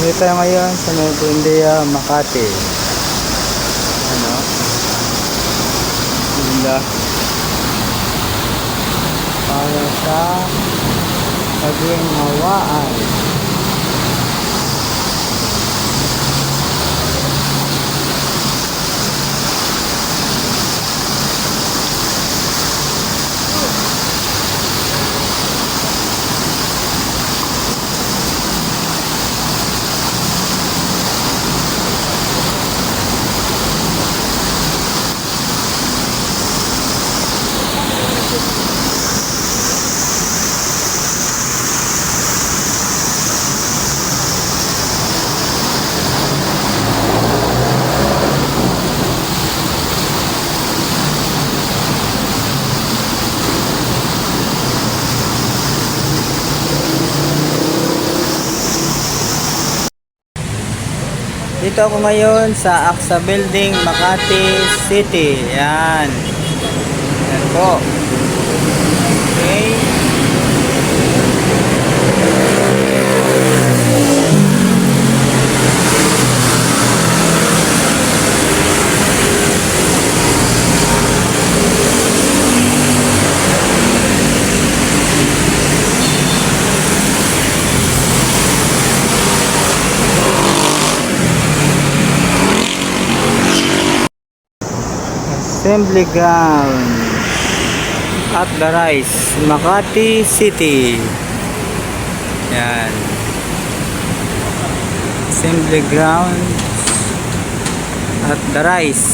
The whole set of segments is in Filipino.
Dito tayo ngayon sa Nueva Ecija, Makati. Ano? Ganda. Para sa paging hawaan. Dito ako ngayon sa AXA Building, Makati City. Yan. Yan po. Okay. Assembly ground at the Rise, Makati City. Yan. Assembly ground at the Rise,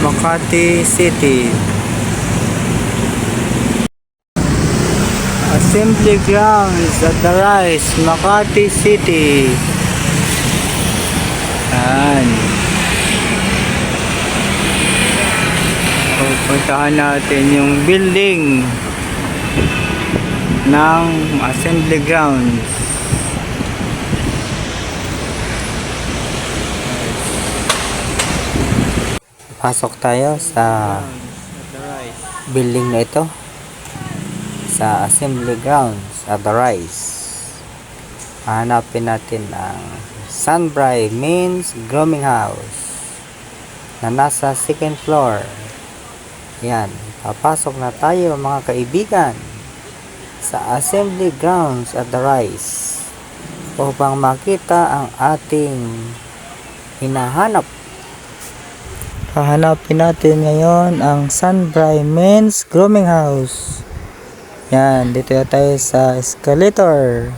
Makati City. Assembly grounds at the Rise, Makati City. Yan. Puntahan natin yung building ng assembly grounds. Pasok tayo sa building na ito, sa assembly grounds at the Rise. Hanapin natin ang Sunbright Men's Grooming House na nasa second floor. Yan, papasok na tayo mga kaibigan sa assembly grounds at the Rise upang makita ang ating hinahanap. Hahanapin natin ngayon ang Sunbright Men's Grooming House. Yan, dito na tayo sa escalator.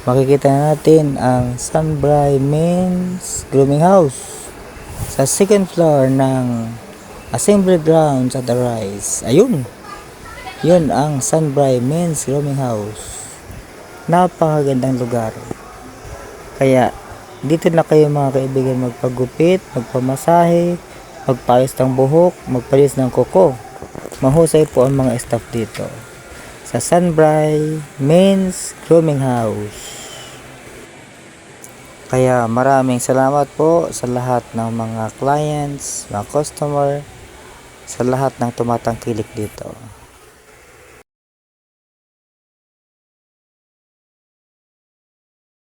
Makikita natin ang Sunbright Men's Grooming House sa second floor ng assembly grounds at the Rise. Ayun. Yun ang Sunbright Men's Grooming House. Napakagandang lugar. Kaya dito na kayo mga kaibigan magpagupit, magpamasahe, magpayos ng buhok, magpalis ng kuko. Mahusay po ang mga staff dito sa Sunbright Men's Grooming House. Kaya maraming salamat po sa lahat ng mga clients, mga customer, sa lahat ng tumatangkilik dito.